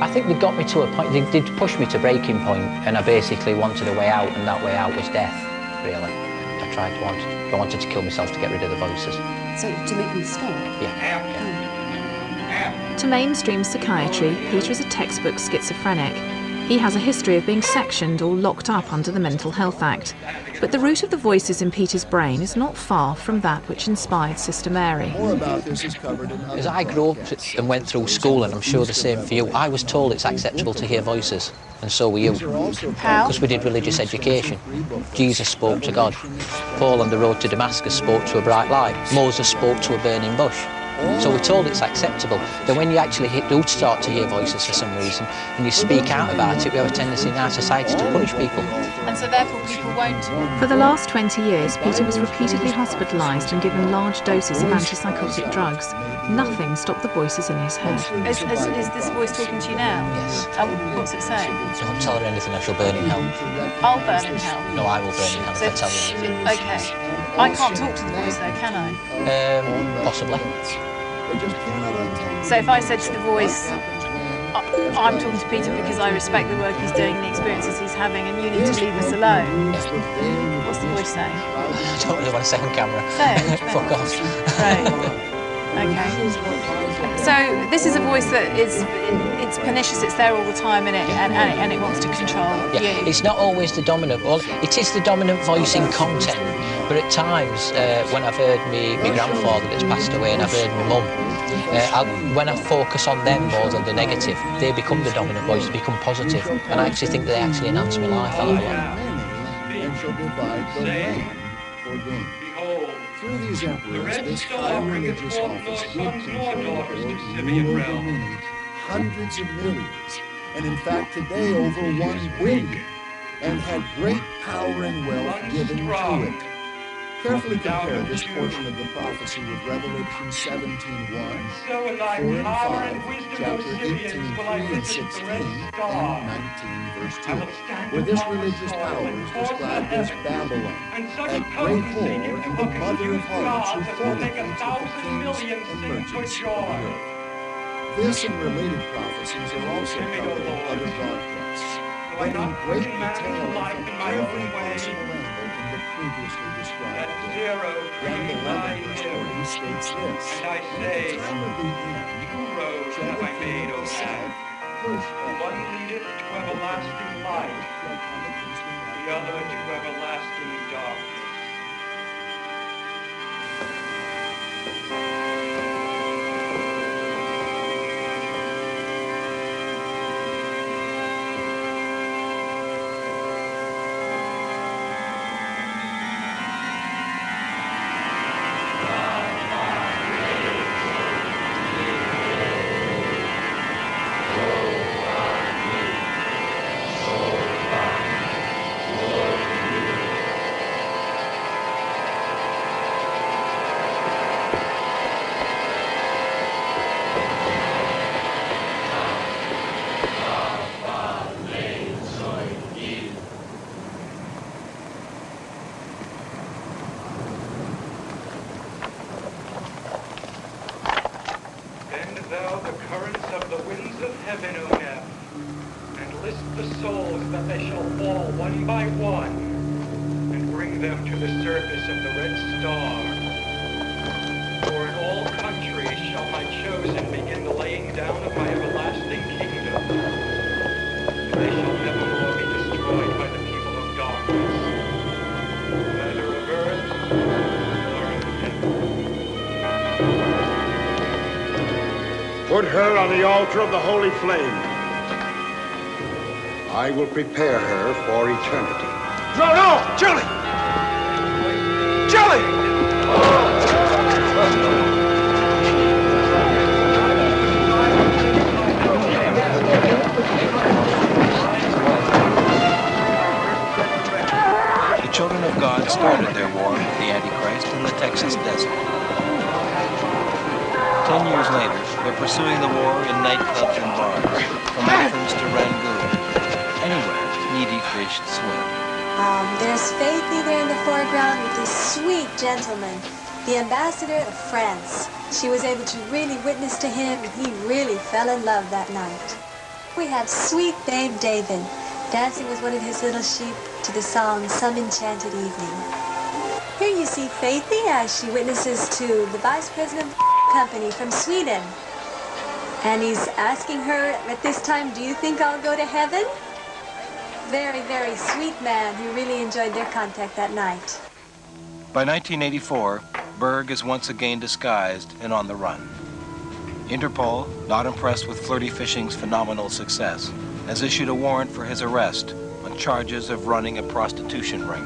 I think they got me to a point, they'd pushed me to breaking point, and I basically wanted a way out, and that way out was death, really. I wanted to kill myself to get rid of the voices. So, to make them stop? Yeah. To mainstream psychiatry, Peter is a textbook schizophrenic. He has a history of being sectioned or locked up under the Mental Health Act. But the root of the voices in Peter's brain is not far from that which inspired Sister Mary. As I grew up and went through school, and I'm sure the same for you, I was told it's acceptable to hear voices, and so were you. How? Because we did religious education. Jesus spoke to God. Paul on the road to Damascus spoke to a bright light. Moses spoke to a burning bush. So we're told it's acceptable. Then when you actually do start to hear voices for some reason, and you speak out about it, we have a tendency in our society to punish people. And so therefore people won't. For the last 20 years, Peter was repeatedly hospitalised and given large doses of antipsychotic drugs. Nothing stopped the voices in his head. Is this voice talking to you now? Yes. What's it saying? Don't tell her anything, I shall burn in hell. I'll burn in hell? No, I will burn in hell if I tell you anything. Okay. I can't talk to the voice though, can I? Possibly. So if I said to the voice, I'm talking to Peter because I respect the work he's doing and the experiences he's having, and you need to leave us alone. What's the voice saying? I don't really want to say on camera. Say it. Fuck off. Right. Okay. So this is a voice that it's pernicious, it's there all the time, and it wants to control you. It's not always the dominant. Well, it is the dominant voice in content, but at times when I've heard my grandfather that's passed away, and I've heard my mum, when I focus on them more than the negative, they become the dominant voice, they become positive, and I actually think they actually enhance my life a lot. Behold, through these emperors, this high religious office did control hundreds of millions, and in fact today over 1 billion, and had great power and wealth given to it. Carefully compare this portion of the prophecy with Revelation 17:1, 4 and 5, chapter 18, 3 and 16, and 19, verse 2, where this religious power is described as Babylon, a great whore and the mother of harlots who fornicates with the kings and merchants of the earth. This and related prophecies are also covered in other broadcasts, but in great detail from every possible angle in the previously described book. Then the 11th verse 40 states this: at the time of the end, shall the king decide first One leadeth to everlasting light, the other to everlasting darkness. Put her on the altar of the holy flame. I will prepare her for eternity. No, no! Julie! Julie! The children of God started their war with the Antichrist in the Texas desert. 10 years later, they're pursuing the war in nightclubs and bars, from Athens to Rangoon. Anywhere needy fish swim. There's Faith there in the foreground with this sweet gentleman, the ambassador of France. She was able to really witness to him, and he really fell in love that night. we have sweet babe David, dancing with one of his little sheep to the song Some Enchanted Evening. Here you see Faithy as she witnesses to the vice president of the company from Sweden. And he's asking her at this time, do you think I'll go to heaven? Very, very sweet man who really enjoyed their contact that night. By 1984, Berg is once again disguised and on the run. Interpol, not impressed with flirty fishing's phenomenal success, has issued a warrant for his arrest on charges of running a prostitution ring.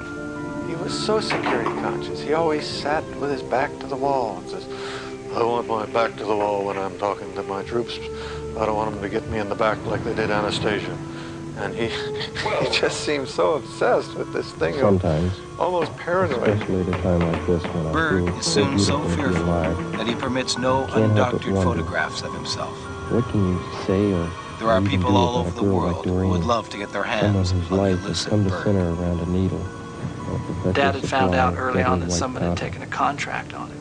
He was so security conscious. He always sat with his back to the wall and says, I want my back to the wall when I'm talking to my troops. I don't want them to get me in the back like they did Anastasia. And he just seems so obsessed with this thing. Sometimes, almost paranoid. Especially at a time like this when I Berg feel is soon so beautiful to be fearful alive. that he permits no Can't help but undoctored wonder, photographs of himself. What can you say or There are even people do all about over a the girl world like who Doreen, would love to get their someone hands whose on the life has elusive come to Berg. center around a needle? Dad had found out early on that someone had taken a contract on him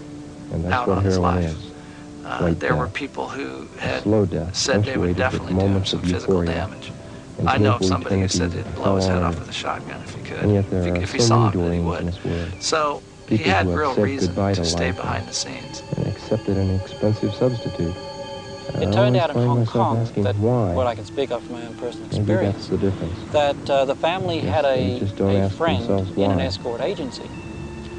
and that's out what on his heroin life. is. There were people who had slow death, said they would punctuated with definitely do him moments some of physical euphoria, damage. I know of somebody who said tendencies he'd of blow his head hell off on with a shotgun if he could. And yet there are If he so saw many him, then he Doreens in would. this world. So he People had who have real said reason goodbye to to stay life behind the scenes. and accepted an expensive substitute. It turned out in I Hong always find Kong myself asking that, why. well, I can speak of from my own personal Maybe experience, that's the difference. that the family Yes, had they just don't a ask friend themselves in an why. escort agency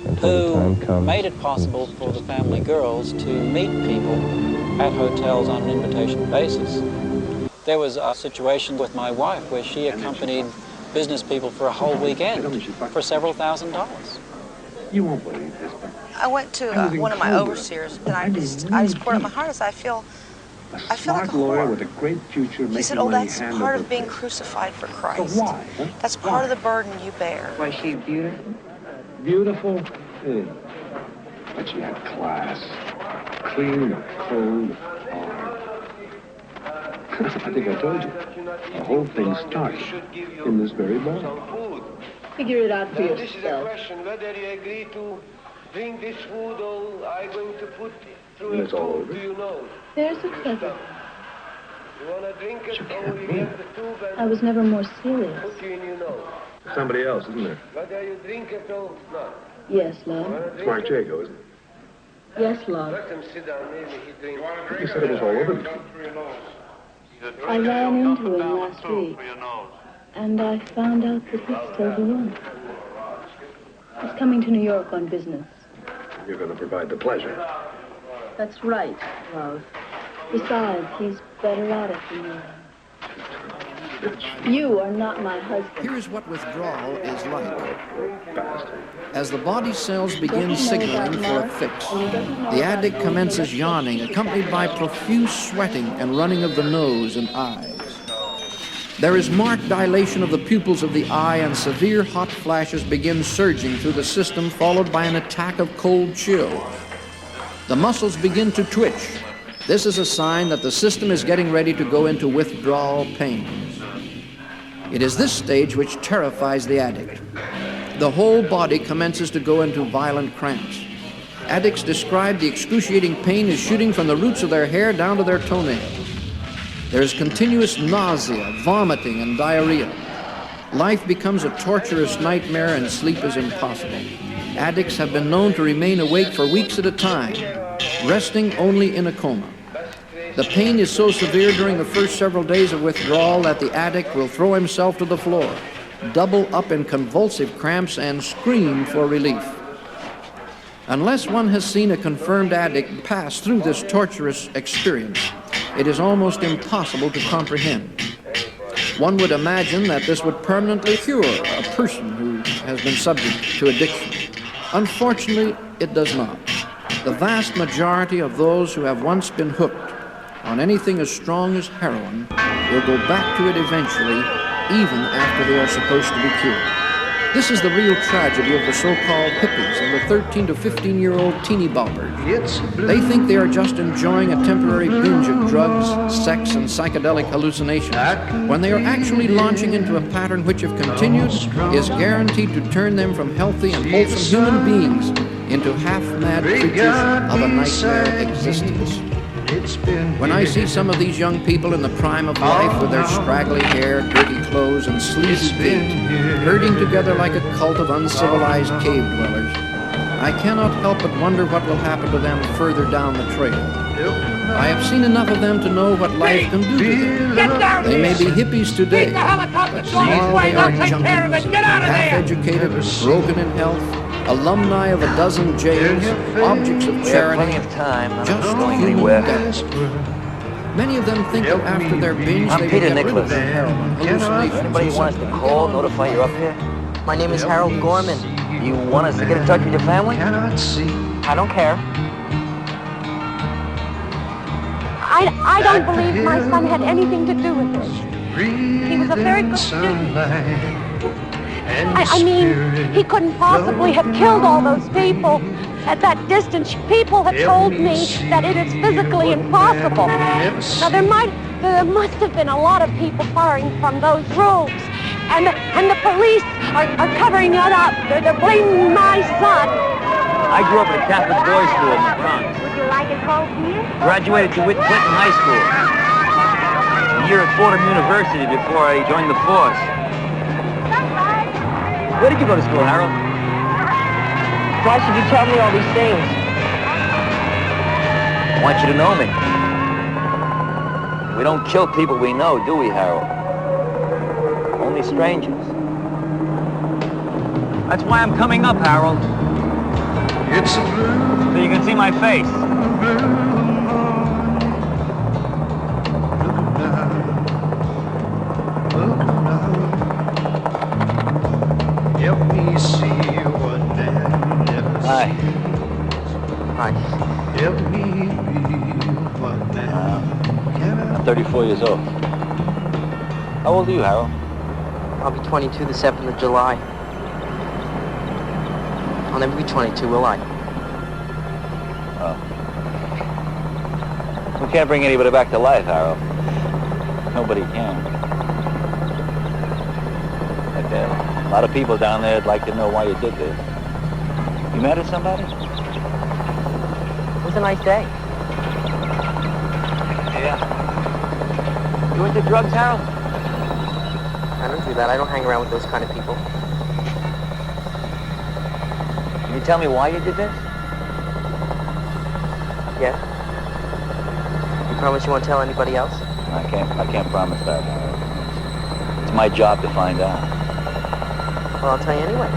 Until the time who comes, made it possible it's for the just family too late. girls to meet people at hotels on an invitation basis. There was a situation with my wife where she accompanied business people for a whole weekend for several $1,000s. You won't believe this, but I went to one of my overseers, and I just poured out my heart. I feel like a smart lawyer whore. with a great future. He said, "Oh, that's part of being crucified for Christ. But why? Huh? That's part of the burden you bear." Was she beautiful? Beautiful? Yeah. But she had class. Clean, cold, hard. I think I told you. The whole thing starts in this very bar. Figure it out for This is a yourself. question whether you agree to drink this food or are you going to put through It's a all tube over. to your nose? There's a clever. You want to drink it or you get the tube I and was never more serious. put you in your nose? Somebody else, isn't there? Whether you drink it or not. Yes, You love. want to drink Smart it? Jago, isn't it? Yes, love. Let him sit down, maybe he drinks. You said it was all over the I ran into him last week, and I found out that he's still the one. He's coming to New York on business. You're going to provide the pleasure. That's right, love. Besides, he's better at it than you are. You are not my husband. Here's what withdrawal is like. As the body cells begin signaling for a fix, the addict commences yawning, accompanied by profuse sweating and running of the nose and eyes. There is marked dilation of the pupils of the eye, and severe hot flashes begin surging through the system, followed by an attack of cold chill. The muscles begin to twitch. This is a sign that the system is getting ready to go into withdrawal pains. It is this stage which terrifies the addict. The whole body commences to go into violent cramps. Addicts describe the excruciating pain as shooting from the roots of their hair down to their toenails. There is continuous nausea, vomiting, and diarrhea. Life becomes a torturous nightmare and sleep is impossible. Addicts have been known to remain awake for weeks at a time, resting only in a coma. The pain is so severe during the first several days of withdrawal that the addict will throw himself to the floor, double up in convulsive cramps, and scream for relief. Unless one has seen a confirmed addict pass through this torturous experience, it is almost impossible to comprehend. One would imagine that this would permanently cure a person who has been subject to addiction. Unfortunately, it does not. The vast majority of those who have once been hooked on anything as strong as heroin will go back to it eventually, even after they are supposed to be cured. This is the real tragedy of the so-called hippies and the 13 to 15-year-old teeny boppers. They think they are just enjoying a temporary binge of drugs, sex, and psychedelic hallucinations, when they are actually launching into a pattern which, if continued, is guaranteed to turn them from healthy and wholesome human beings into half-mad creatures of a nightmare existence. When I see some of these young people in the prime of life with their straggly hair, dirty clothes, and sleazy feet, herding together like a cult of uncivilized cave dwellers, I cannot help but wonder what will happen to them further down the trail. I have seen enough of them to know what life can do to them. They may be hippies today, but tomorrow they are junkies, half-educated, broken in health, alumni of a dozen jails, objects of charity, just human deaths. Many of them think that after their binge they will get rid of their heroin, hallucinations. Anybody you want us to call, notify you're up here? My name is Harold Gorman. You want us to get in touch with your family? I don't care. I don't believe my son had anything to do with this. He was a very good student. I mean, he couldn't possibly have killed all those people at that distance. People have told me that it is physically impossible. Now, there must have been a lot of people firing from those roofs. And the police are covering it up. They're blaming my son. I grew up at a Catholic boys' school in the Bronx. Would you like a cold beer? Graduated to Clinton High School. A year at Fordham University before I joined the force. Where did you go to school, Harold? Why should you tell me all these things? I want you to know me. We don't kill people we know, do we, Harold? Only strangers. That's why I'm coming up, Harold. It's a blue. So you can see my face. Help me see what man never Hi. Hi. Help me feel what man I'm 34 years old. How old are you, Harold? I'll be 22 the 7th of July. I'll never be 22, will I? Oh. We can't bring anybody back to life, Harold. Nobody can. But there are a lot of people down there that'd like to know why you did this. You mad at somebody? It was a nice day. Yeah. You into drugs, Harold? I don't do that. I don't hang around with those kind of people. Can you tell me why you did this? Yeah. You promise you won't tell anybody else? I can't promise that, Harold. It's my job to find out. Well, I'll tell you anyway.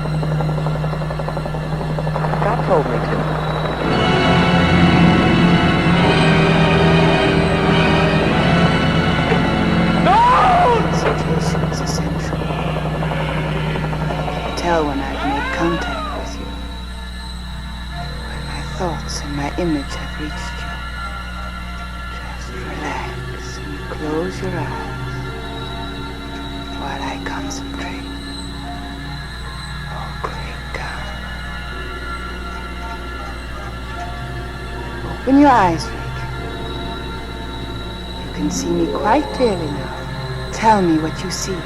God told me to. Concentration is essential. I can tell when I've made contact with you. When my thoughts and my image have reached you. Just relax and close your eyes while I concentrate. Oh, great God. Open your eyes, Rick. You can see me quite clearly now. Tell me what you see.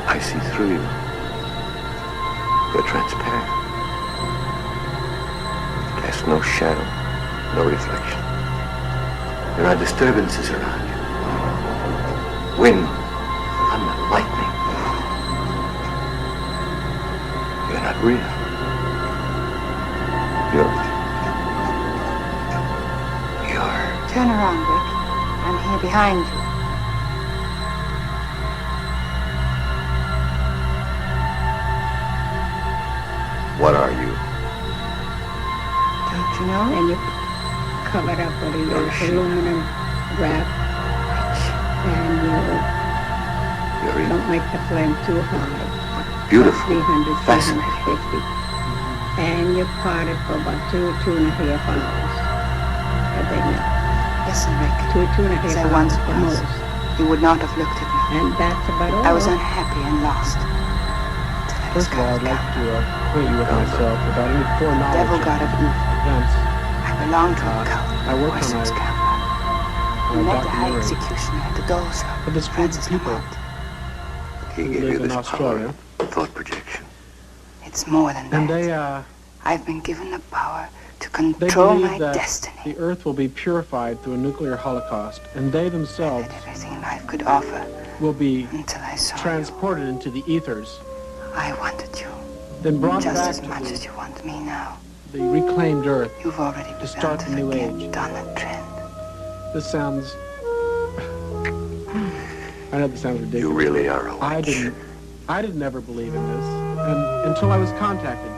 I see through you. You're transparent. There's no shadow, no reflection. There are disturbances around you. Wind, thunder, lightning. You're not real. Turn around, Rick. I'm here behind you. What are you? Don't you know? And you cover it up with a aluminum wrap. And you don't make the flame too high. Beautiful. 300, 350. And you pot it for about 2.5 hours. A big nut. Listen, Rick. 2.5 as I hours once at was, most. you would not have looked at me. And that's about all. I was unhappy and lost. First of all, I'd like to acquaint you with myself without any foreknowledge. Devil God of evil. Events. I belong to a cult. I worked on We met the high executioner at the doors for this group of people. He gave you this power, thought projection. It's more than that. And they I've been given the power to They control believe my that destiny. the Earth will be purified through a nuclear holocaust, and they themselves Everything life could offer will be until I saw transported into the ethers, I wanted you then brought just back as to much as you want me now. the reclaimed Earth You've already to start the new age. on a trend. This sounds... I know this sounds ridiculous. You really are a witch. I didn't ever believe in this, and until I was contacted,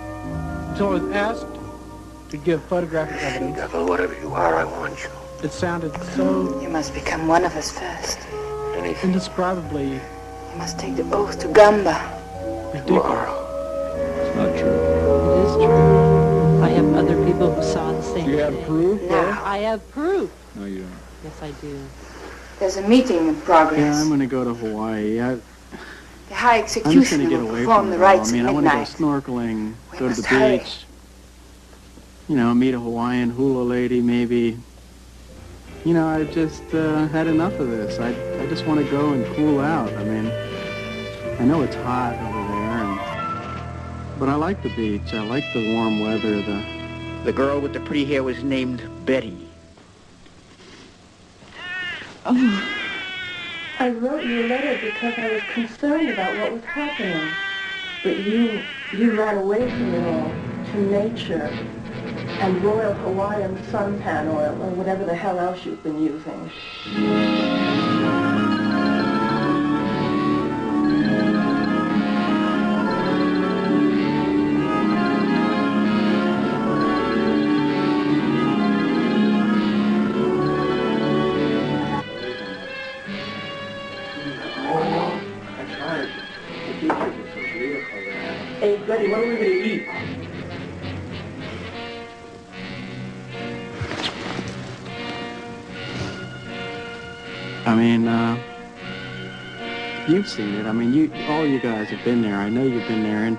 until I was asked to give photographic evidence. Devil, whatever you are, I want you. It sounded so... You must become one of us first. indescribably... You must take the oath to Gamba. Ridiculous. It's not true. It is true. I have other people who saw the same thing. You have proof? I have proof. No, you don't. Yes, I do. There's a meeting in progress. Yeah, I'm going to go to Hawaii. The high I'm just going executioner to get will away perform from the it all. rites I mean, at I want to go midnight. snorkeling, go to the must hurry. beach. You know, meet a Hawaiian hula lady, maybe. You know, I've just had enough of this. I just want to go and cool out. I mean, I know it's hot over there, but I like the beach. I like the warm weather. The girl with the pretty hair was named Betty. Oh, I wrote you a letter because I was concerned about what was happening. But you ran away from it all to nature and Royal Hawaiian suntan oil or whatever the hell else you've been using. Hey, Betty, what are we going to eat? I mean, you've seen it. I mean, all you guys have been there. I know you've been there, and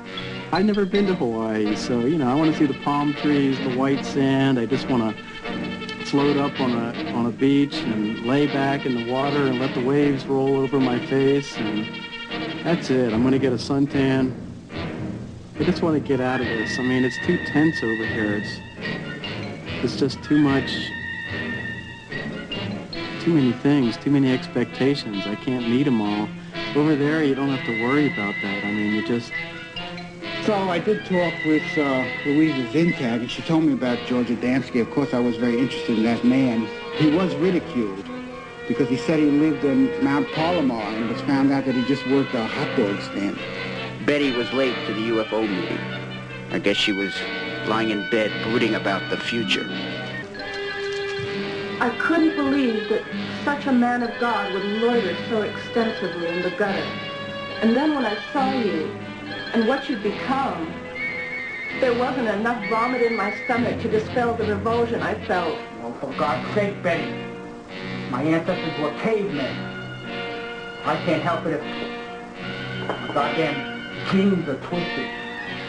I've never been to Hawaii, so, you know, I want to see the palm trees, the white sand. I just want to float up on a beach and lay back in the water and let the waves roll over my face, and that's it. I'm going to get a suntan. I just want to get out of this. I mean, it's too tense over here. It's just too much, too many things, too many expectations. I can't meet them all. Over there, you don't have to worry about that. I mean, you just... So I did talk with Louisa Zintag, and she told me about George Adamski. Of course, I was very interested in that man. He was ridiculed because he said he lived in Mount Palomar, and it was found out that he just worked a hot dog stand. Betty was late to the UFO meeting. I guess she was lying in bed brooding about the future. I couldn't believe that such a man of God would loiter so extensively in the gutter. And then when I saw you and what you'd become, there wasn't enough vomit in my stomach to dispel the revulsion I felt. Oh, for God's sake, Betty. My ancestors were cavemen. I can't help it if my goddamn genes are twisted.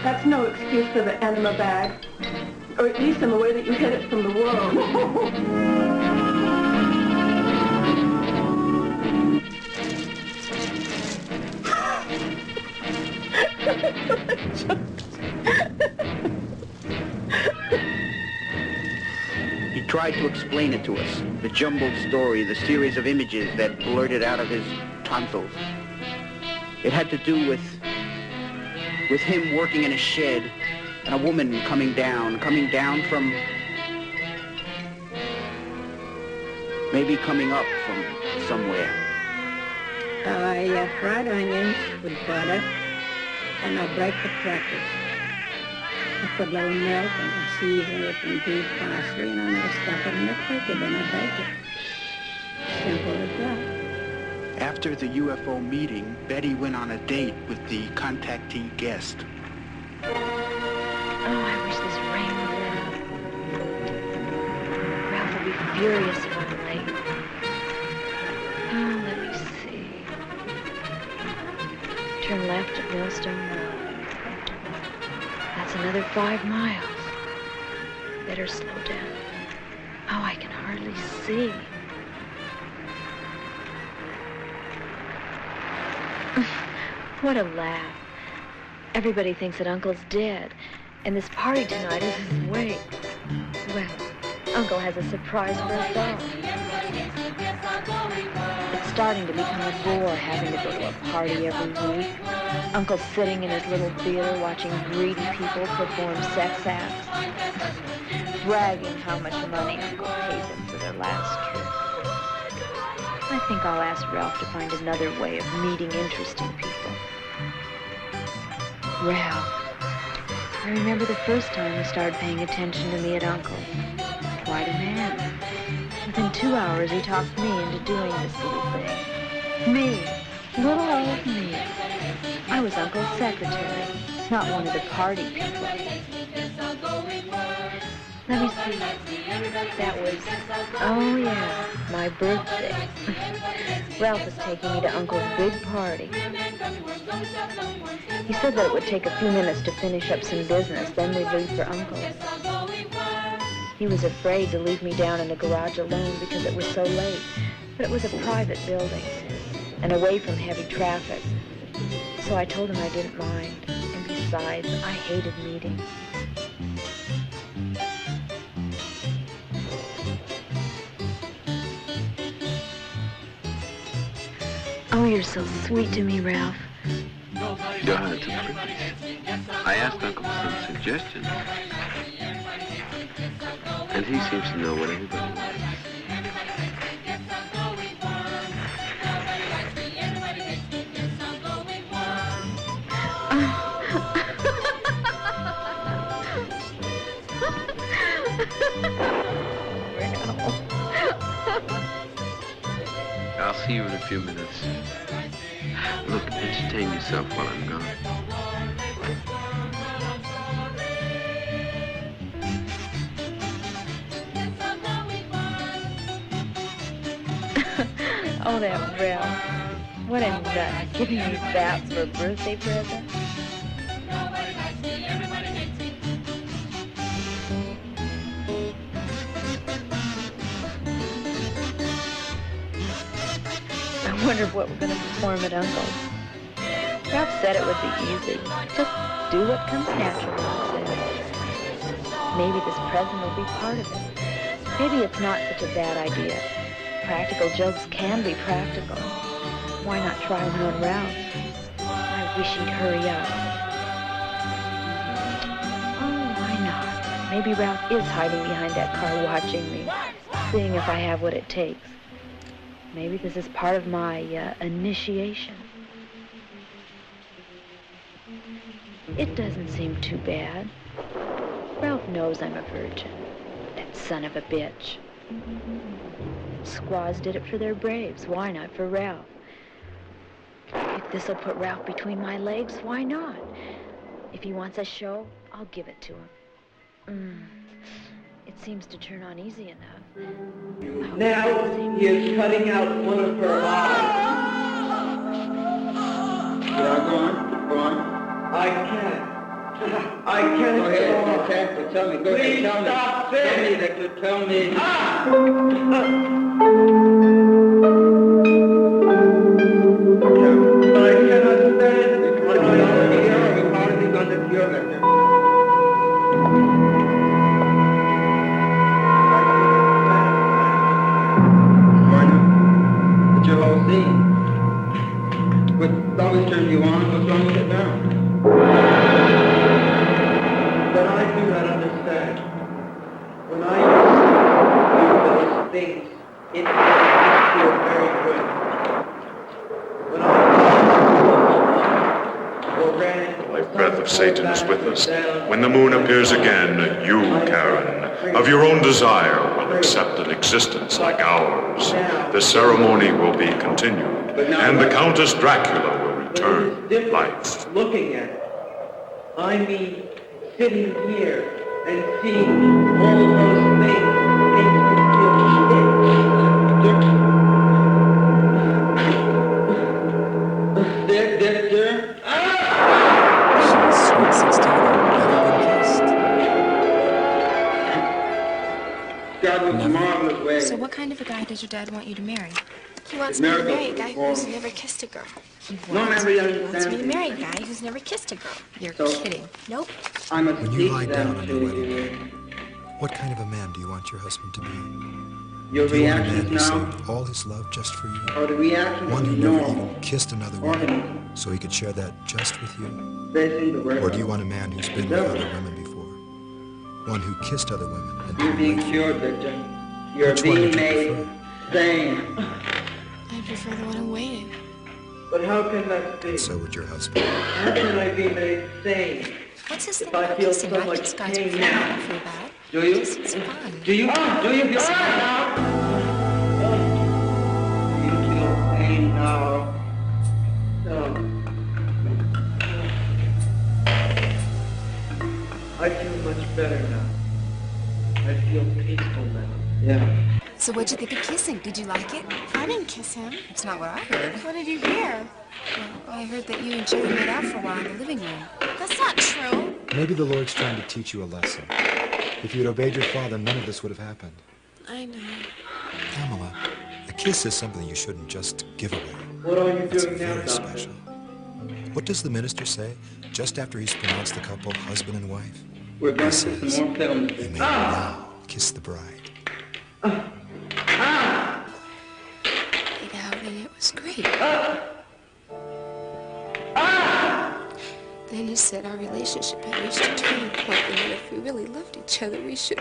That's no excuse for the enema bag, or at least in the way that you hid it from the world. He tried to explain it to us, the jumbled story, the series of images that blurted out of his tonsils. It had to do with him working in a shed and a woman coming down from, maybe coming up from somewhere. I fried onions with butter, and I break the crackers. I put a little milk and I season it and beef parsley, and I'm going to stuff it in the turkey, then I bake it. Simple as that. After the UFO meeting, Betty went on a date with the contactee guest. Oh, I wish this rain would end. Ralph will be furious if I'm late. Oh, let me see. Turn left at Millstone Road. That's another 5 miles. Better slow down. Oh, I can hardly see. What a laugh. Everybody thinks that Uncle's dead. And this party tonight is way... Well, Uncle has a surprise for us all. It's starting to become a bore having to go to a party every week. Uncle's sitting in his little theater watching greedy people perform sex acts, bragging how much money Uncle paid them for their last trip. I think I'll ask Ralph to find another way of meeting interesting people. Ralph, I remember the first time he started paying attention to me at Uncle's. Quite a man. Within 2 hours, he talked me into doing this little thing. Me. Little old me. I was Uncle's secretary, not one of the party people. Let me see. That was, oh yeah, my birthday. Ralph was taking me to Uncle's big party. He said that it would take a few minutes to finish up some business, then we'd leave for Uncle's. He was afraid to leave me down in the garage alone because it was so late, but it was a private building and away from heavy traffic. So I told him I didn't mind, and besides, I hated meetings. Oh, you're so sweet to me, Ralph. Yeah, it's a privilege. I asked Uncle for some suggestions, and he seems to know what everybody wants. I'll see you in a few minutes. Look, entertain yourself while I'm gone. Oh, that Ralph. What a nut, giving me that for a birthday present. I wonder what we're going to perform at Uncle's. Ralph said it would be easy. Just do what comes naturally, he said. Maybe this present will be part of it. Maybe it's not such a bad idea. Practical jokes can be practical. Why not try one on Ralph? I wish he'd hurry up. Oh, why not? Maybe Ralph is hiding behind that car watching me, seeing if I have what it takes. Maybe this is part of my initiation. It doesn't seem too bad. Ralph knows I'm a virgin. That son of a bitch. Squaws did it for their braves. Why not for Ralph? If this'll put Ralph between my legs, why not? If he wants a show, I'll give it to him. It seems to turn on easy enough. Now he is cutting out one of her eyes. Yeah, go on. I can't. I can't. Go ahead, you can't, but tell me. Go ahead, Please tell me. stop Tell this. me that you tell me. I cannot stand it. How did he going to cure that? It's your whole scene. But it's always turns you on. What's wrong with it now? But I do not understand. When I do those things, it makes me feel very good. When I The life breath of Satan is with us. When the moon appears again, you, Karen, of your own desire, will accept an existence like ours. The ceremony will be continued, and the Countess Dracula will return to life. Looking at it, I mean, sitting here and seeing all of those things makes me feel sick. She's sweet 16 and never been kissed. God was marvelous way. So what kind of a guy does your dad want you to marry? He wants me to marry a guy who's never kissed a girl. He wants me to marry a guy who's never kissed a girl. You're kidding. Nope. When you lie down on your wedding day, what kind of a man do you want your husband to be? Your do you want a man reaction who now, saved all his love just for you? or the reaction One to who the never normal even kissed another woman, so he could share that just with you? facing the word Or do you want a man who's been with other women before? One who kissed other women and You're didn't being wait for cured, you? Victor. You're Which one being would you made prefer? sane. I prefer the one who waited. But how can that be? And so would your husband. How can I be made sane What's his thing if I about feel kissing? so I much kiss guys pain before now? I don't feel bad. Do you? It's fun. Do you? Do you feel pain now? You feel pain now? No. I feel much better now. I feel peaceful now. Yeah. So what'd you think of kissing? Did you like it? I didn't kiss him. It's not what I heard. What did you hear? Well, I heard that you and Jerry made out for a while in the living room. That's not true. Maybe the Lord's trying to teach you a lesson. If you'd obeyed your father, none of this would have happened. I know. Pamela, a kiss is something you shouldn't just give away. What are you It's doing now, very Doctor? special. What does the minister say just after he's pronounced the couple husband and wife? We're He going to see says, some more films. "You may now kiss the bride." Yeah, it was great. Then he said our relationship had reached a turning point, and that if we really loved each other, we should...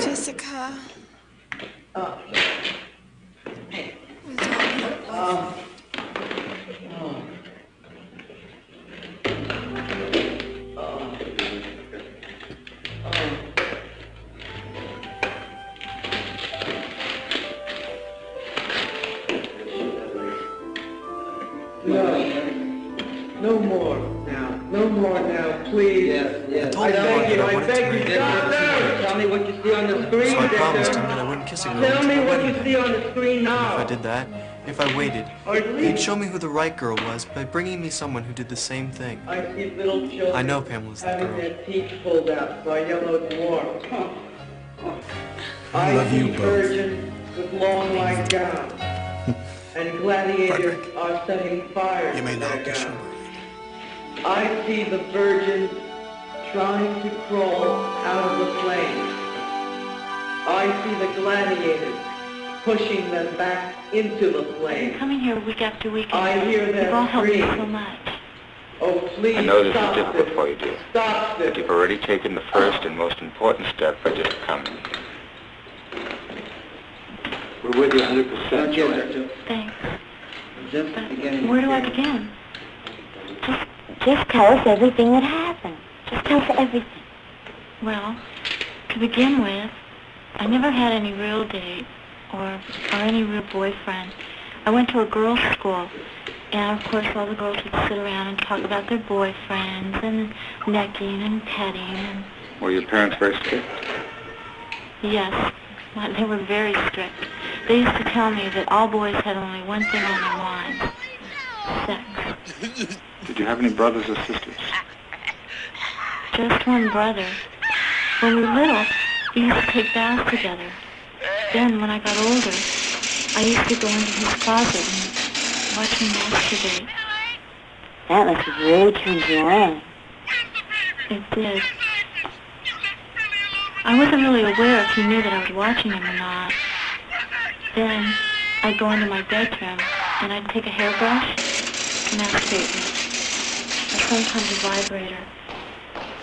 Jessica. No more now. No more now, please. Yes. I beg you. I beg you. Stop now. Tell me what you see on the screen. So I promised Victor. him that I wouldn't kiss a girl Tell until me the what wedding you day. see on the screen And now. if I did that, if I waited, he'd show me who the right girl was by bringing me someone who did the same thing. I see little children. I know Pamela's the having girl. their teeth pulled out by yellow dwarfs. I love you see both. virgins with long white gowns, and gladiators are setting fire You may to now their kiss your gowns. I see the virgins trying to crawl out of the flames. I see the gladiators pushing them back into the flames. Coming here week after week. I hear You've them all helped me scream. so much. Oh, please I know this is stop difficult this. for you, dear. Stop But this. you've already taken the first and most important step by just coming. We're with you 100%. Joanne. Thanks. Just beginning. Where do I begin? Just tell us everything that happened. Just tell us everything. Well, to begin with, I never had any real date or any real boyfriend. I went to a girls' school, and of course all the girls would sit around and talk about their boyfriends and necking and petting and Were your parents very strict? yes, they were very strict. They used to tell me that all boys had only one thing on their minds: sex. Did you have any brothers or sisters? Just one brother. When we were little, we used to take baths together. Then, when I got older, I used to go into his closet and watch him masturbate. That must have really turned you on. It did. I wasn't really aware if he knew that I was watching him or not. Then, I'd go into my bedroom, and I'd take a hairbrush to masturbate me. Or sometimes a vibrator.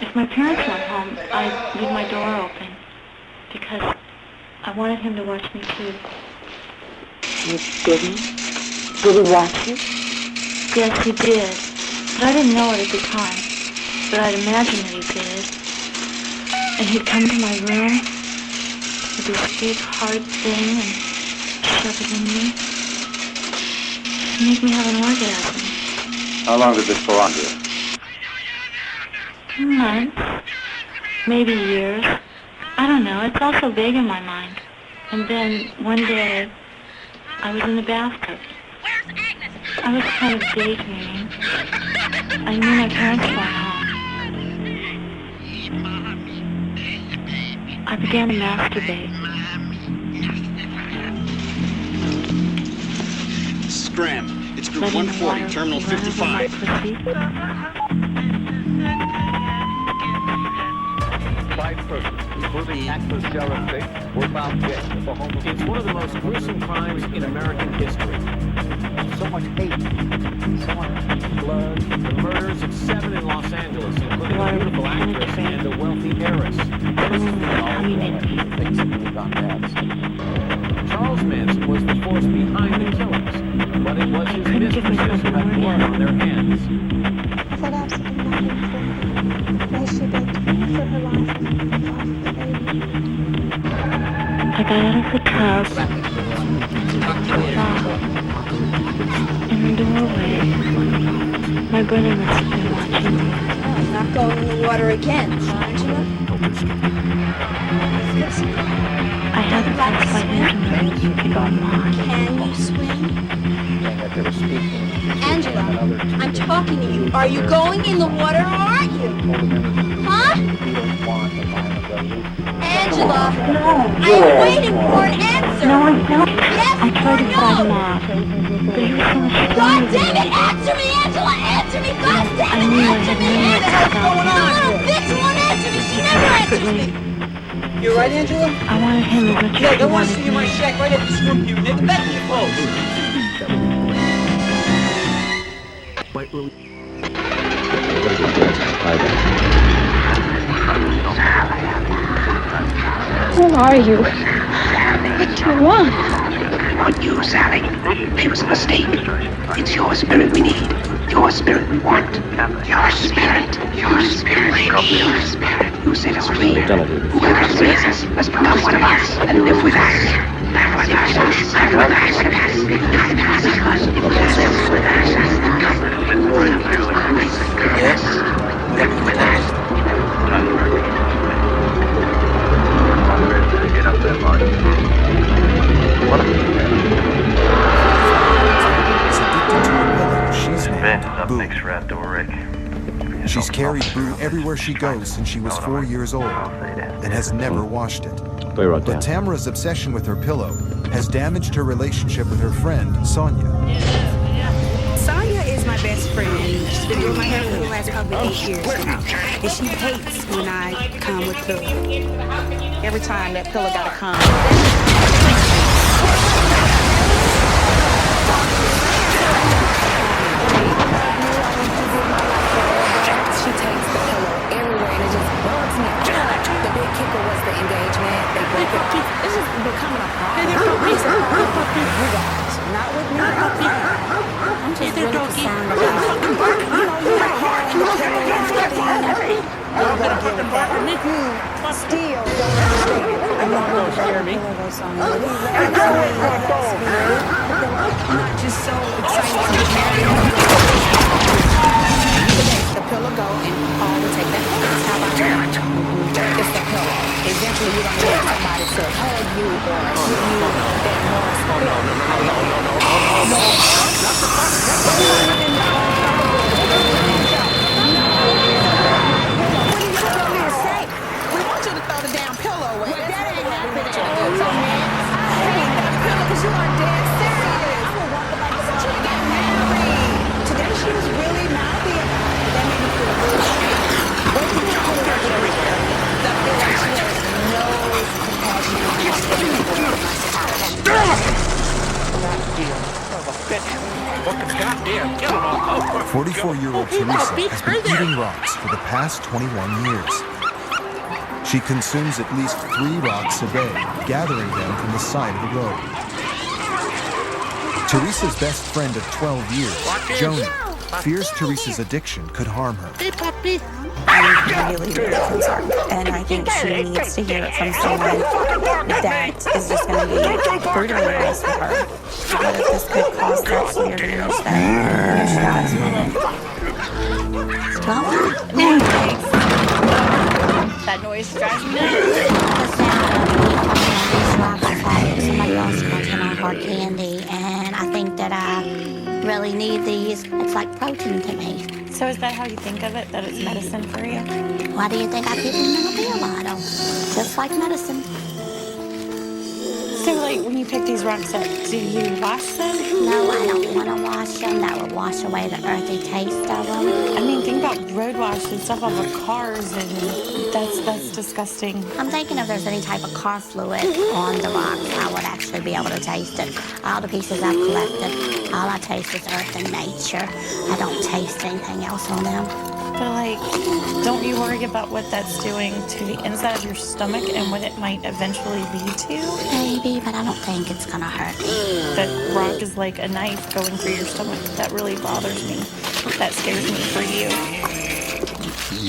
If my parents weren't home, I'd leave my door open, because I wanted him to watch me too. You didn't? Did he watch you? Yes, he did. But I didn't know it at the time. But I'd imagine that he did. And he'd come to my room with this big hard thing and shove it in me. To make me have an orgasm. How long did this go on, dear? Months. Maybe years. I don't know. It's all so vague in my mind. And then one day, I was in the bathtub. I was kind of daydreaming. I knew my parents weren't home. I began to masturbate. Graham. It's group 140, terminal 55. It's one of the most gruesome crimes in American history. So much hate, so much blood. The murders of 7 in Los Angeles, including a beautiful actress and a wealthy heiress. Charles Manson was the force behind the killings, but it was his mistresses who had blood on their hands. I felt absolutely nothing for her. As she begged me for her life and the life of the baby. I got out of the tub, saw in the doorway, my brother must have been watching me. Oh, not going in the water again, Angela? I had the first 5 minutes to go on. Can you swim? Angela, I'm talking to you. Are you going in the water or aren't you? Huh? Angela, I am waiting for an answer. No, I don't. Yes I tried to or fight him no? off. But he was so much God stronger damn than it! me. Answer me, Angela! Answer me! God damn I it! knew I Answer had me! no way to Answer stop me! him. The little bitch won't answer me. She never answers me. You right, Angela? I wanted him as much as Look, he I want to wanted see you in my me. shack right after swim period. Nigga, back to your clothes. Who are you? What do you want? Not you, Sally. It was a mistake. It's your spirit we need. Your spirit we want. Your spirit. Your spirit. Your spirit. You set us free. Whoever frees us must become one of us and live with us. Live with us. Live with us. Live with us. Yes. Live with us. Get up that line. She's carried brew everywhere she goes since she was 4 years old and has never washed it. But Tamara's obsession with her pillow has damaged her relationship with her friend, Sonia. Sonia is my best friend, and she's been doing my hair for the last probably 8 years now. And she hates when I come with pillow. Every time that pillow gotta come. She takes the pillow everywhere, and it just bugs me. The big kicker was the engagement. They broke it off. It's just becoming a problem. You guys, not with me. I'm just really concerned about, you have heart and the pillow and everything. I'm gonna deal with that. You still don't understand. I'm not going to scare me. I'm not just so excited to get married. The pillow go and Paul will take that place. How about that? It's the pillow. Eventually you're going to need somebody to hug you or give you that more we want you to throw the damn pillow away. Well, that ain't happening. I hate that pillow because you are dead serious. I would want you to get married. Today she was really mouthy about it. That made me feel really strange. What do you think about the pillow? She has no compassion or understanding for my 44-year-old Teresa has been eating rocks for the past 21 years. She consumes at least 3 rocks a day, gathering them from the side of the road. Teresa's best friend of 12 years, Joni, fears Teresa's addiction could harm her. I'm really, really concerned, and I think she needs to hear it from someone that is just going to be brutally honest with her. But if this could cause that severe damage, that That noise drives me Somebody else wants my hard candy, and I think that I really need these. It's like protein to me. So is that how you think of it, that it's medicine for you? Why do you think I keep them in a beer bottle? Just like medicine. So, like, when you pick these rocks up, do you wash them? No, I don't you want to wash them that would wash away the earthy taste of them. I mean, think about road wash and stuff off of cars, and that's disgusting. I'm thinking if there's any type of car fluid on the rocks, I would actually be able to taste it. All the pieces I've collected, all I taste is earth and nature. I don't taste anything else on them. But, like, don't you worry about what that's doing to the inside of your stomach and what it might eventually lead to? Maybe, but I don't think it's gonna hurt me. That rock is like a knife going through your stomach. That really bothers me. That scares me for you.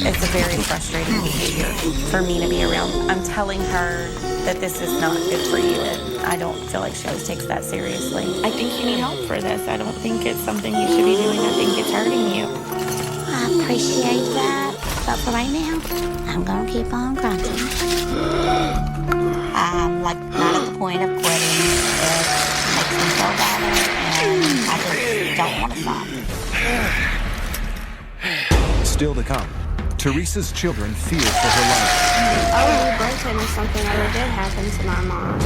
It's a very frustrating behavior for me to be around. I'm telling her that this is not good for you, and I don't feel like she always takes that seriously. I think you need help for this. I don't think it's something you should be doing. I think it's hurting you. I appreciate that, but for right now, I'm gonna keep on grunting. I'm like not at the point of quitting. It makes me feel better, and I just don't want to stop. Still to come, Teresa's children fear for her life. I would be broken if something ever did happen to my mom.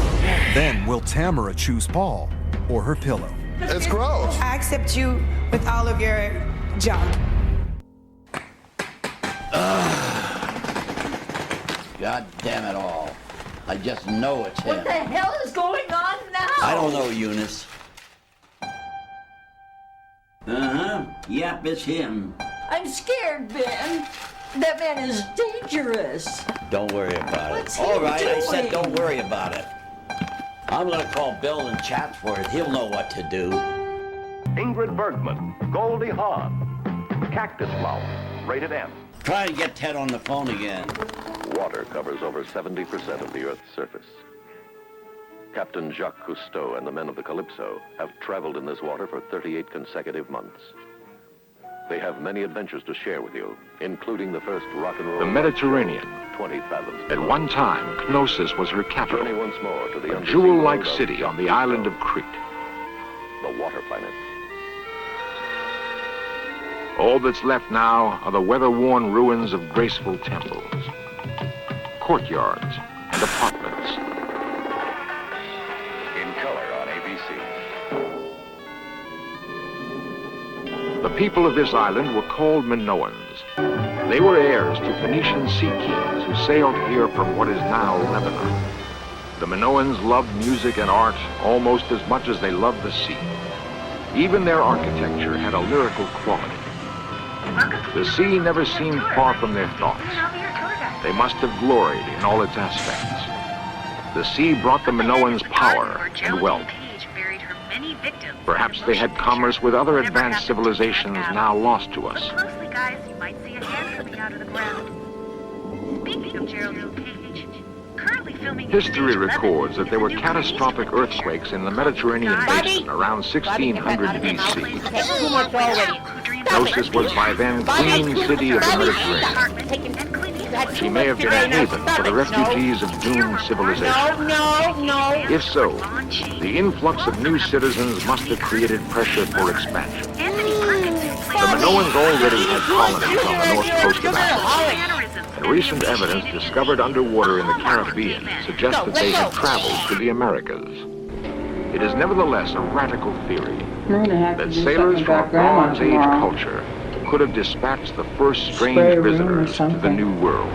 Then will Tamara choose Paul or her pillow? It's gross. I accept you with all of your junk. God damn it all. I just know it's him. What the hell is going on now? I don't know, Eunice. Uh-huh. Yep, it's him. I'm scared, Ben. That man is dangerous. Don't worry about What's it. he All right, I doing? said don't worry about it. I'm gonna call Bill and Chatsworth. He'll know what to do. Ingrid Bergman, Goldie Hawn, Cactus Flower, rated M. Try and get Ted on the phone again. Water covers over 70% of the Earth's surface. Captain Jacques Cousteau and the men of the Calypso have traveled in this water for 38 consecutive months. They have many adventures to share with you, including the first rock and roll... The Mediterranean. 20 fathoms. At one time, Knossos was her capital. Journey once more to the A jewel-like city on the island of Crete. The water planet. All that's left now are the weather-worn ruins of graceful temples, courtyards, and apartments. In color on ABC. The people of this island were called Minoans. They were heirs to Phoenician sea kings who sailed here from what is now Lebanon. The Minoans loved music and art almost as much as they loved the sea. Even their architecture had a lyrical quality. The sea never seemed far from their thoughts. They must have gloried in all its aspects. The sea brought the Minoans power and wealth. Perhaps they had commerce with other advanced civilizations now lost to us. Closely, guys, you might see a hand coming out of the ground. Speaking of Geraldine Page, currently filming... History records that there were catastrophic earthquakes in the Mediterranean basin around 1600 BC. Knossos was by then Queen City of the Mediterranean. She may have been a haven for the refugees of doomed civilization. No. If so, the influx of new citizens must have created pressure for expansion. The Minoans already had colonies on the north coast of Africa, and recent evidence discovered underwater in the Caribbean suggests that they had traveled to the Americas. It is nevertheless a radical theory that sailors from a Bronze Age culture could have dispatched the first strange visitors to the New World.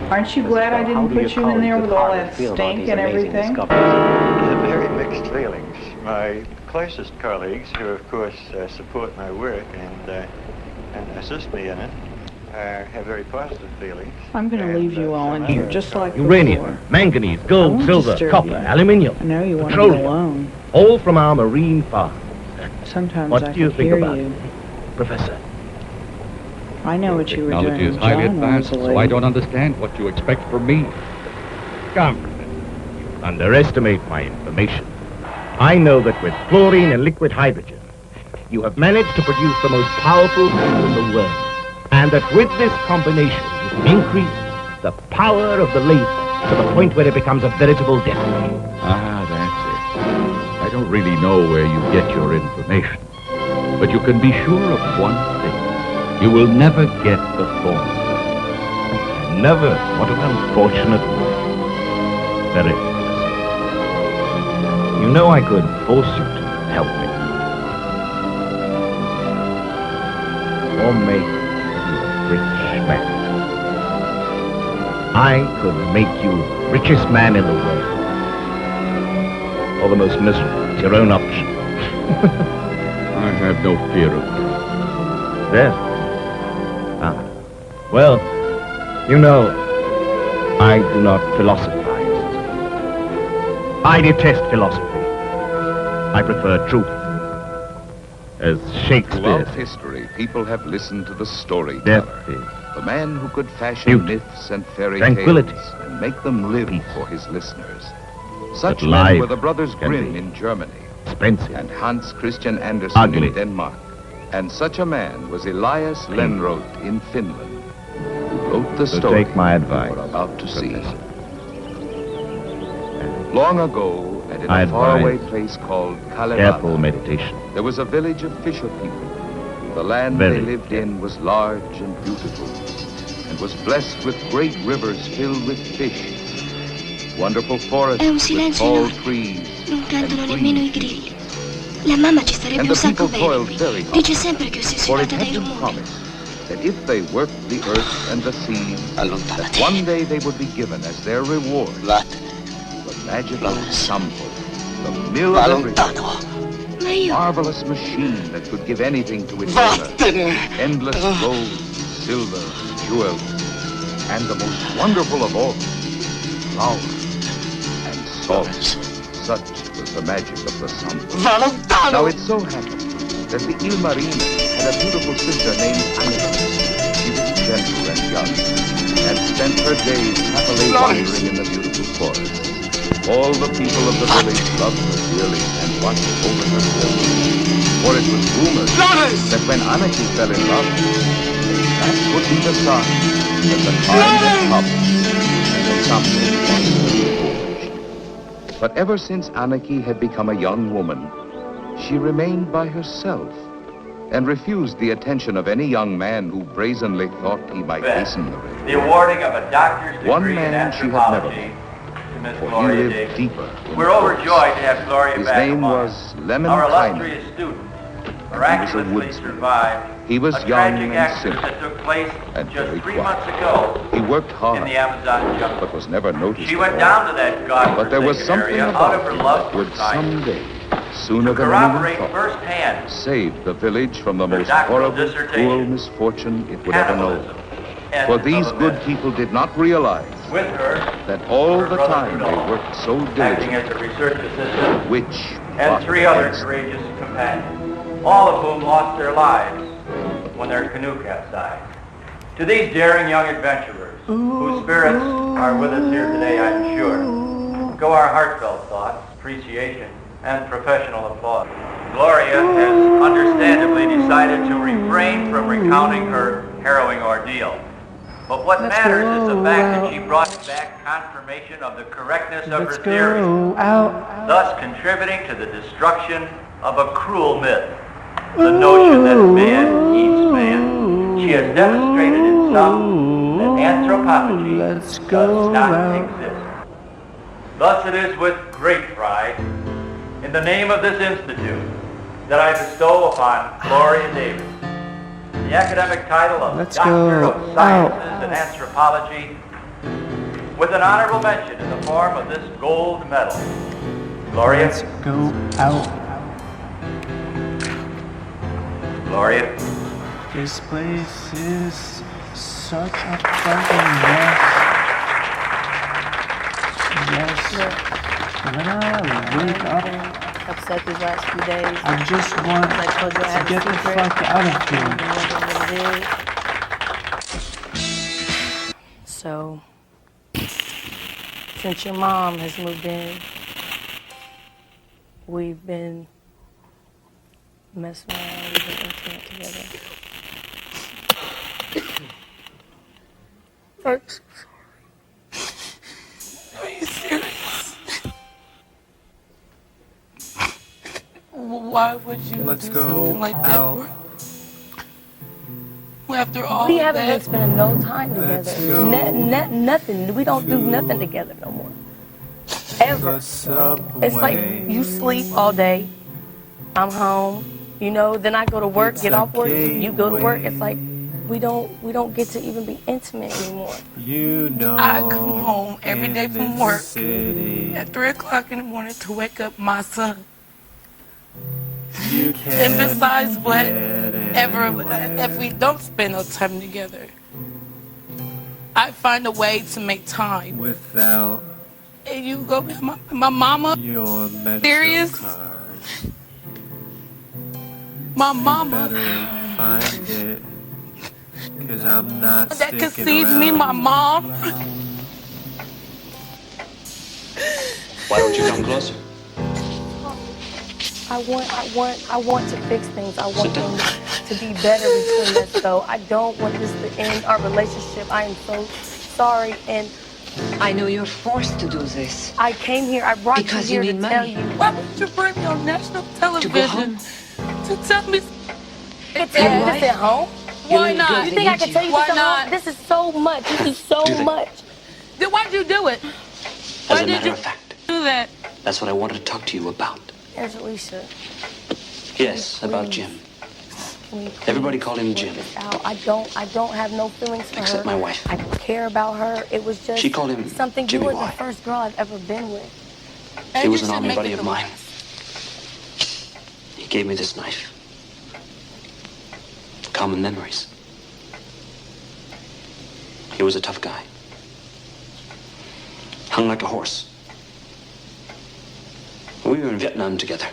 Aren't you glad I didn't put you in there with all that stink and everything? Very mixed feelings. My closest colleagues, who of course support my work and assist me in it, have very positive feelings. I'm going to leave you all in here, just like uranium, before. manganese, gold, silver, copper, aluminium, I know you want to petroleum, be alone. all from our marine farms. Sometimes What I do you can think hear about you. it, Professor? I know what you were Technology doing is when highly John advanced, was a so I lady. don't understand what you expect from me. Come, underestimate my information. I know that with fluorine and liquid hydrogen, you have managed to produce the most powerful fuel in the world. And that with this combination, you can increase the power of the laser to the point where it becomes a veritable destiny. Ah, that's it. I don't really know where you get your information. But you can be sure of one thing. You will never get the formula. Never. What an unfortunate word. Very interesting. You know I could force you to help me. make you a rich man. I could make you the richest man in the world. Or the most miserable. It's your own option. I have no fear of death. Death? Ah. Well, you know, I do not philosophize. I detest philosophy. I prefer truth. As Shakespeare Throughout said, history, people have listened to the storyteller. death is The man who could fashion beauty, myths and fairy tranquility, tales and make them live for his listeners. Such But men life were the brothers can Grimm be in Germany expensive, and Hans Christian Andersen ugly. in Denmark. And such a man was Elias Lönnrot in Finland, who wrote the So story take my advice, we're about to see. Professor. Long ago, and in I a faraway advise place called careful Kalevala, meditation. there was a village of fisher people. The land Very they lived in was large and beautiful, and was blessed with great rivers filled with fish, wonderful forests È un with silenzio tall enorme. trees, Non and cantano nemmeno i green. grilli. La mamma ci starebbe And un the sacco people bene toiled qui. very hard, Dice sempre che ho for it ossessionata had dai been rumori. promised that if they worked the earth and the sea, that one day they would be given as their reward the magical sample, the mill of everything, a marvelous machine that could give anything to its owner, endless gold, silver, jewels, and the most wonderful of all, flowers and salt. Such was the magic of the sample. Now it so happened that the Ilmarinen had a beautiful sister named Annika. She was gentle and young, and spent her days happily wandering in the beautiful forest. All the people of the village loved her dearly and watched over her carefully. For it was rumored that when Annika fell in love, that would be the sign that the time had come and the sample was to be forged. But ever since Annika had become a young woman, she remained by herself and refused the attention of any young man who brazenly thought he might hasten the race. The awarding of a doctor's degree One in man she had never anthropology met, to Miss for he Gloria lived Davis. deeper in We're the overjoyed forest. to have Gloria His back name among was us. Lemon Our Tynan, illustrious student and miraculously he was a woodsman. survived He was a young tragic and accident simple that took place and just very 3 quiet. months ago He worked in hard, the Amazon jungle. but was never noticed. She at went all. down to that godforsaken But there was something area out about of her him love that for would science someday, sooner to than anyone corroborate thought, firsthand save the village from the her most doctoral horrible, dissertation, cruel misfortune it would ever know. cannibalism, end For these of good events. people did not realize With her, that all her the brother time they Rudolph, worked so acting diligently, as a research assistant, which and plotted 3 other against them. courageous companions, all of whom lost their lives when their canoe capsized. To these daring young adventurers, whose spirits are with us here today, I'm sure, go our heartfelt thoughts, appreciation, and professional applause. Gloria has understandably decided to refrain from recounting her harrowing ordeal. But what matters is the fact that she brought back confirmation of the correctness of her theory, thus contributing to the destruction of a cruel myth, the notion that man eats man. She has demonstrated in some that anthropology does not exist. Thus it is with great pride, in the name of this institute, that I bestow upon Gloria Davis the academic title of Doctor of Sciences in Anthropology, with an honorable mention in the form of this gold medal. Gloria. Let's go out. Gloria. This place is such a fucking mess. Yes. When I wake up, Upset these last few days. I just want I told you I to had a get the secret. fuck out of here. So, since your mom has moved in, we've been messing around, we've been intimate together. I'm so sorry. Are you serious? Why would you Let's do go something like that? out. After all we haven't been spending no time together. Nothing. We don't do nothing together no more. Ever. It's like you sleep all day. I'm home. You know, then I go to work, get off work, you go to work. It's like we don't get to even be intimate anymore. You know, I come home every day from work city, at 3 o'clock in the morning to wake up my son. You And besides whatever, if we don't spend no time together, I find a way to make time. Without And you go, my mama, your serious? card. My mama. Find it, 'cause I'm not That sticking conceived around. me, my mom. Why don't you come closer? I want to fix things. I want things to be better between us, though. I don't want this to end our relationship. I am so sorry, and I know you're forced to do this. I came here. I brought because you you here need to tell money. you. Why would you bring me on national television To go home? to tell me? I could tell you this at home. Why not? You think I can tell you Why this at not? home? This is so much. This is so much. Then why'd you do it? As a matter of fact, Do that. that's what I wanted to talk to you about. Angelica, Yes, about Jim. can we Everybody called him Jim. I don't have no feelings for Except her. my wife. I care about her. It was just She called him something. Jimmy You were Boy. the first girl I've ever been with. He was an army buddy of mine. He gave me this knife. Common memories. He was a tough guy. Hung like a horse. We were in Vietnam together.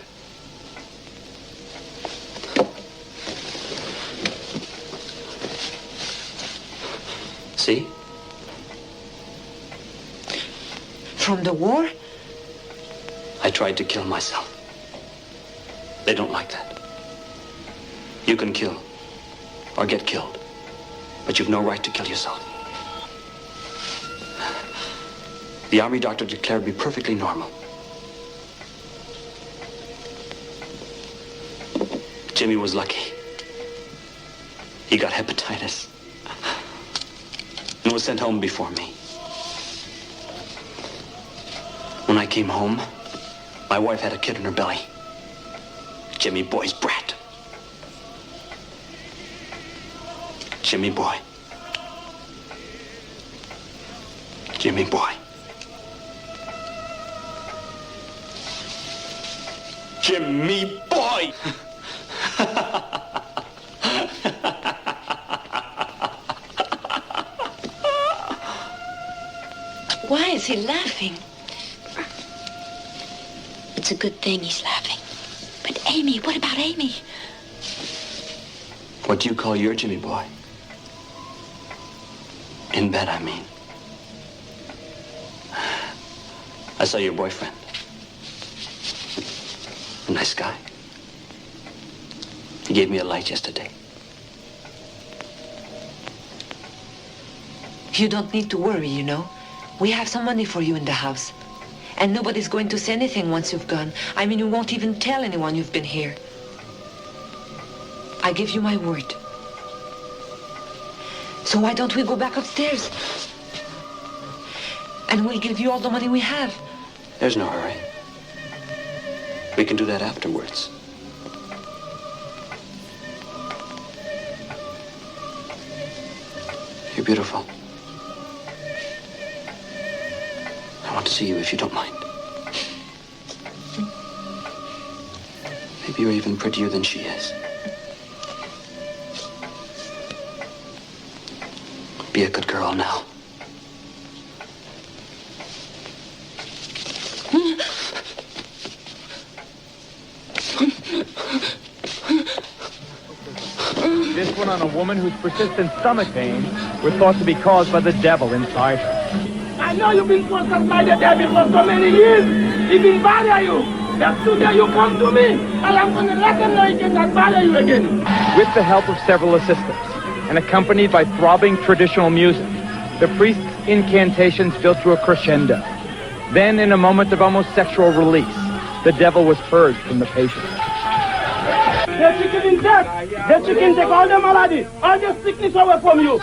See? From the war? I tried to kill myself. They don't like that. You can kill or get killed, but you've no right to kill yourself. The army doctor declared me perfectly normal. Jimmy was lucky. He got hepatitis and was sent home before me. When I came home, my wife had a kid in her belly. Jimmy Boy's brat. Jimmy Boy. Jimmy Boy. Jimmy Boy! Why is he laughing? It's a good thing he's laughing. But Amy, what about Amy? What do you call your Jimmy Boy? In bed, I mean. I saw your boyfriend. A nice guy. He gave me a light yesterday. You don't need to worry, you know. We have some money for you in the house. And nobody's going to say anything once you've gone. I mean, you won't even tell anyone you've been here. I give you my word. So why don't we go back upstairs? And we'll give you all the money we have. There's no hurry. We can do that afterwards. You're beautiful. I want to see you if you don't mind. Maybe you're even prettier than she is. Be a good girl now. This one on a woman whose persistent stomach pains were thought to be caused by the devil inside her. I know you've been possessed by the devil for so many years. He been bother you. That today you come to me, and I'm going to let him know he cannot bother you again. With the help of several assistants and accompanied by throbbing traditional music, the priest's incantations built to a crescendo. Then, in a moment of almost sexual release, the devil was purged from the patient. The chicken is dead. The chicken take all the malady, all the sickness away from you.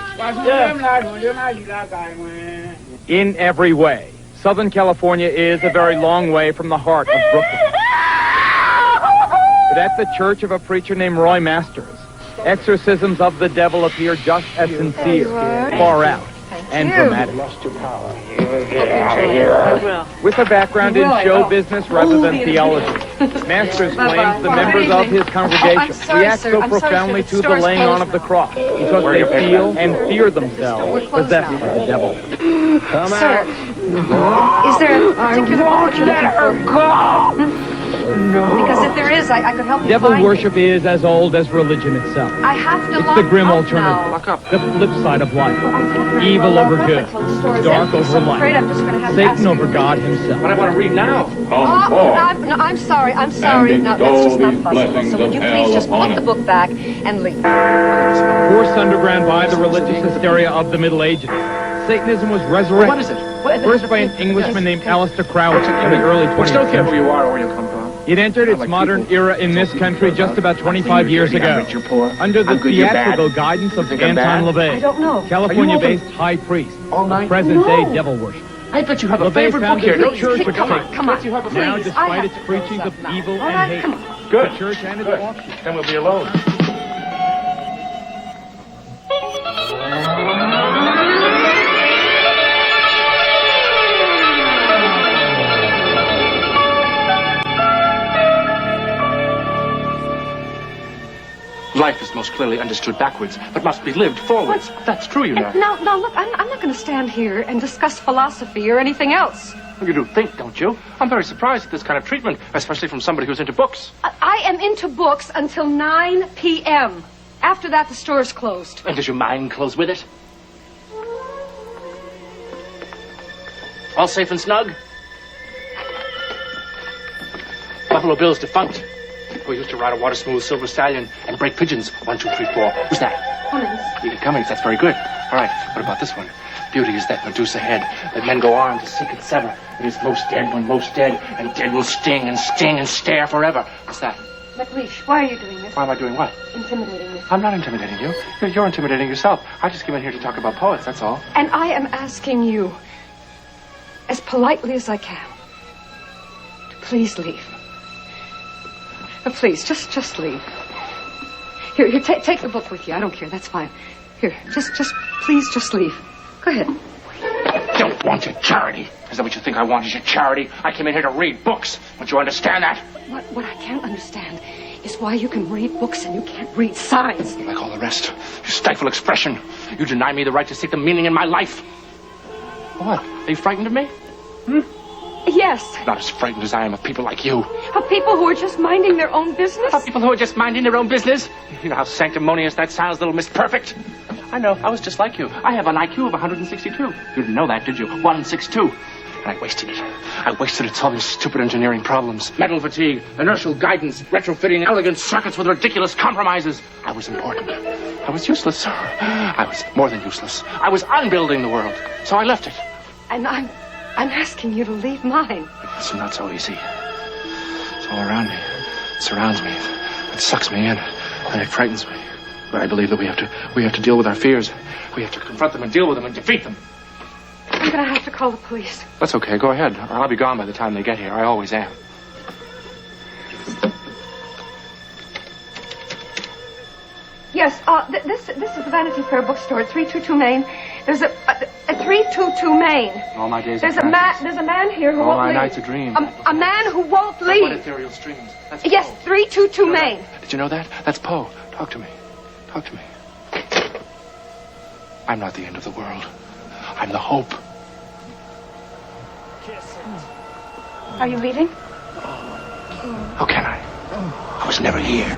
In every way, Southern California is a very long way from the heart of Brooklyn. But at the church of a preacher named Roy Masters, exorcisms of the devil appear just as sincere, far out, and dramatic. With a background in show business rather than theology, Masters claims the members of his congregation react so profoundly to the laying on of the cross because they feel and fear themselves possessed by the devil. Sir, is there a particular book you're looking for? No. Because if there is, I could help you Devil find worship is as old as religion itself. I have to It's lock the grim up alternative, now. the flip side of life. Evil over good, dark over light, Satan over God himself. But I want to read now. I'm sorry. No, that's just not possible. So would you please just put the book back and leave? Forced underground by the religious hysteria of the Middle Ages, Satanism was resurrected. What is it? First by an Englishman named Aleister Crowley in the early 20th Still care who century. you are or where you come from. It entered its modern era in this country just about 25 years ago, under the theatrical guidance of Anton LaVey, I don't know. California-based high priest of present-day devil worship. I bet you have a LaVey favorite book founded here. the Don't church you? which Come on. now, Please, despite its preachings of evil and hate, Good. the church and its Good. offshoots. Then we'll be alone. Life is most clearly understood backwards, but must be lived forwards. That's true, you know. Now, look, I'm not going to stand here and discuss philosophy or anything else. You do think, don't you? I'm very surprised at this kind of treatment, especially from somebody who's into books. I am into books until 9 p.m. After that, the store is closed. And does your mind close with it? All safe and snug? Buffalo Bill's defunct. Who used to ride a water-smooth silver stallion and break pigeons. 1, 2, 3, 4. Who's that? Cummings. Edith Cummings. That's very good. All right. What about this one? Beauty is that Medusa head that men go on to seek and sever. It is most dead when most dead, and dead will sting and stare forever. What's that? McLeish, why are you doing this? Why am I doing what? Intimidating me. I'm not intimidating you. You're intimidating yourself. I just came in here to talk about poets, that's all. And I am asking you, as politely as I can, to please leave. Please, just leave. Here, take the book with you. I don't care. That's fine. Here, please, just leave. Go ahead. Don't want your charity. Is that what you think I want, is your charity? I came in here to read books. Don't you understand that? What I can't understand is why you can read books and you can't read signs. Like all the rest, you stifle expression. You deny me the right to seek the meaning in my life. What? Are you frightened of me? Yes. Not as frightened as I am of people like you. Of people who are just minding their own business? Of people who are just minding their own business? You know how sanctimonious that sounds, little Miss Perfect? I know. I was just like you. I have an IQ of 162. You didn't know that, did you? 162. And I wasted it. I wasted it solving stupid engineering problems. Metal fatigue, inertial guidance, retrofitting elegant circuits with ridiculous compromises. I was important. I was useless. I was more than useless. I was unbuilding the world. So I left it. And I'm asking you to leave mine. It's not so easy. It's all around me. It surrounds me. It sucks me in. And it frightens me. But I believe that we have to deal with our fears. We have to confront them and deal with them and defeat them. I'm going to have to call the police. That's okay. Go ahead. I'll be gone by the time they get here. I always am. Yes, this is the Vanity Fair bookstore at 322 Main. There's a 322 Main. All my days There's are there's a man here who all won't my leave. nights a dream. A man who won't What leave. ethereal streams? That's Yes, Poe. 322 Main. Did you know that? That's Poe. Talk to me. Talk to me. I'm not the end of the world. I'm the hope. Are you leaving? How can I? I was never here.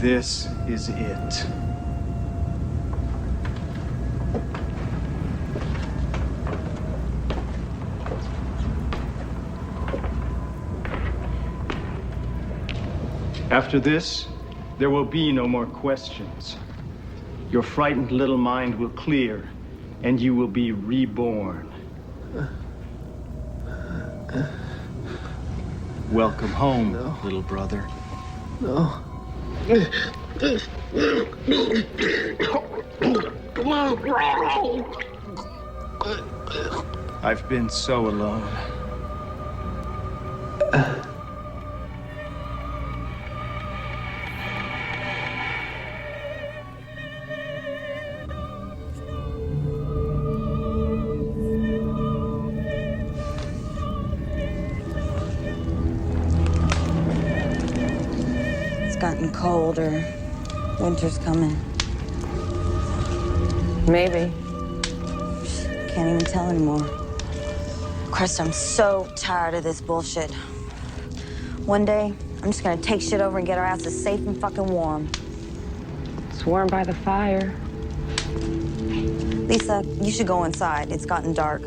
This is it. After this, there will be no more questions. Your frightened little mind will clear, and you will be reborn. Welcome home, little brother. No. I've been so alone. It's gotten colder. Winter's coming. Maybe. Can't even tell anymore. Christ, I'm so tired of this bullshit. One day, I'm just gonna take shit over and get our asses safe and fucking warm. It's warm by the fire. Lisa, you should go inside. It's gotten dark.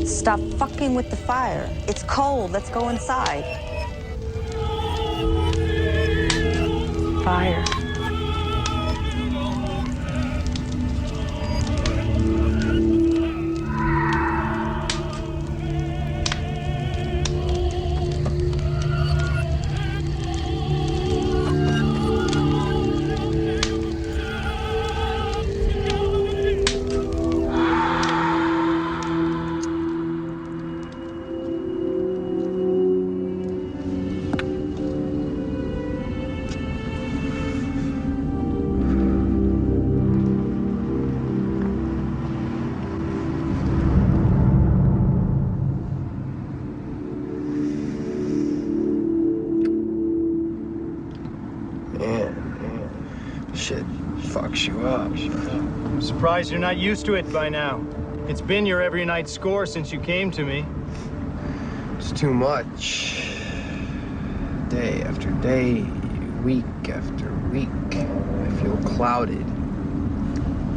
Stop fucking with the fire. It's cold. Let's go inside. Fire. Shit fucks you up. I'm surprised you're not used to it by now. It's been your every night score since you came to me. It's too much. Day after day, week after week, I feel clouded,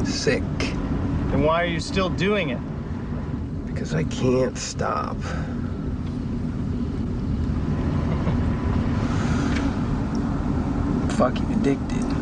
sick. Then why are you still doing it? Because I can't stop. Fucking addicted.